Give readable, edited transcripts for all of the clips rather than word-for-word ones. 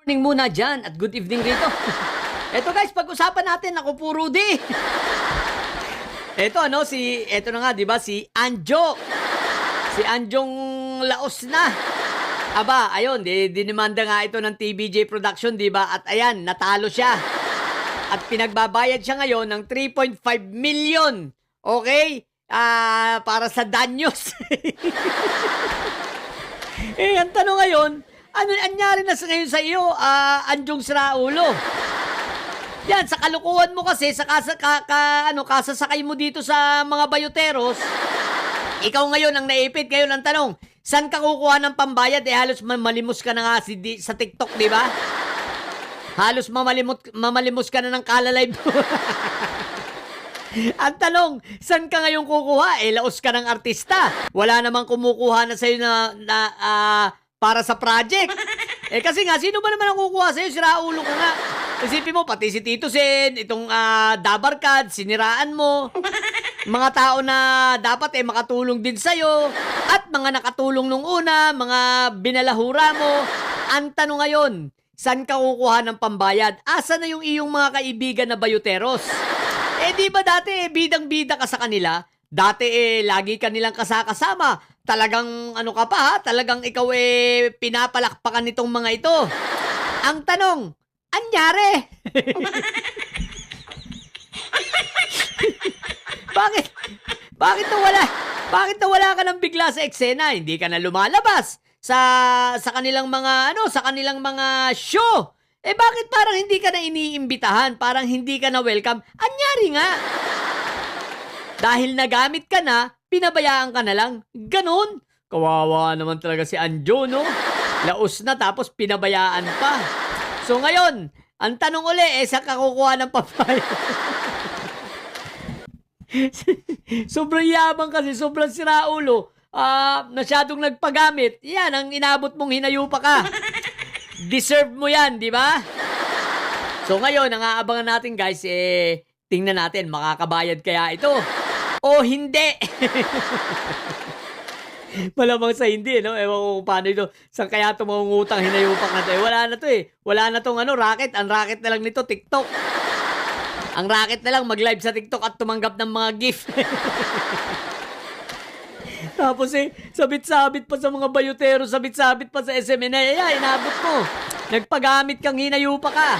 Morning muna dyan at good evening rito. Eto guys, pag-usapan natin, ako po Rudy. Eto eto na nga, di ba, si Anjo. Si Anjong Laos na. Aba, ayun, dinimanda nga ito ng TVJ Production, di ba? At ayan, natalo siya. At pinagbabayad siya ngayon ng 3.5 million. Okay? Para sa danyos. Ang tanong ngayon, ano anyari na sa ngayon sa iyo, Anjong Siraulo? Yan, sa kalukuhan mo kasi, sa kasasakay mo dito sa mga bayoteros, ikaw ngayon ang naipit. Ngayon ang tanong, saan ka kukuha ng pambayad? Halos mamalimos ka na nga sa TikTok, di ba? Halos mamalimos ka na ng kalalive. Ang tanong, saan ka ngayon kukuha? Laos ka ng artista. Wala namang kumukuha na sa'yo para sa project. Kasi nga, sino ba naman ang kukuha sa'yo? Siraulo ka nga. Isipin mo, pati si Tito Sen, itong Dabarkad, siniraan mo. Mga tao na dapat makatulong din sa'yo. At mga nakatulong nung una, mga binalahura mo. Ang tanong ngayon, saan ka kukuha ng pambayad? Asa na yung iyong mga kaibigan na bayoteros? Di ba dati, bidang-bida ka sa kanila? Dati, lagi ka nilang kasama. Talagang, ka pa ha? Talagang ikaw, pinapalakpakan nitong mga ito. Ang tanong, anyari? Bakit nawala? Bakit nawala ka ng bigla sa eksena? Hindi ka na lumalabas sa kanilang mga, sa kanilang mga show. Bakit parang hindi ka na iniimbitahan? Parang hindi ka na welcome? Anyari nga? Dahil nagamit ka na, pinabayaan ka na lang. Ganon. Kawawa naman talaga si Anjo, no? Laos na tapos pinabayaan pa. So ngayon, ang tanong uli, saan ka kukuha ng papaya? Sobrang yabang kasi, sobrang siraulo. Masyadong nagpagamit. Yan, ang inabot mong hinayupa ka. Deserve mo yan, di ba? So ngayon, ang aabangan natin guys, tingnan natin, makakabayad kaya ito o hindi. Malamang sa hindi, no? Ewan ko kung paano ito. Saan kaya ito mangungutang hinayupak na ito? Wala na to Wala na tong racket. Ang racket na lang nito, TikTok. Ang racket na lang, mag-live sa TikTok at tumanggap ng mga gift. Tapos sabit-sabit pa sa mga bayotero, sabit-sabit pa sa SMNA. Inabot mo. Nagpagamit kang hinayupa ka.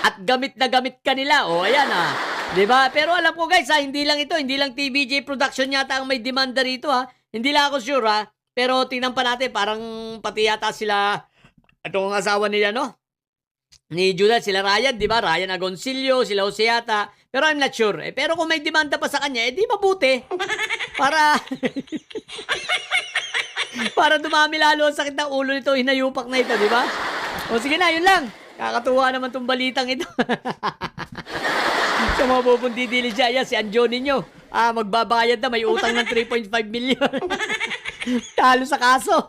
At gamit na gamit ka nila. Ayan Diba? Pero alam ko guys hindi lang ito, hindi lang TVJ Production yata ang may demanda rito Hindi lang ako sure Pero tingnan pa natin, parang pati yata sila, itong asawa nila ni Judah, sila Ryan, diba? Ryan Agoncillo, sila Jose yata. Pero I'm not sure. Pero kung may demanda pa sa kanya, di mabuti. Para dumami lalo ang sakit ng ulo nito, hinayupak na ito, di ba? Sige na, yun lang. Kakatuwa naman tong balitang ito. Sa mga bubundidili dyan, si Anjo ninyo, magbabayad na, may utang ng 3.5 million. Talo sa kaso.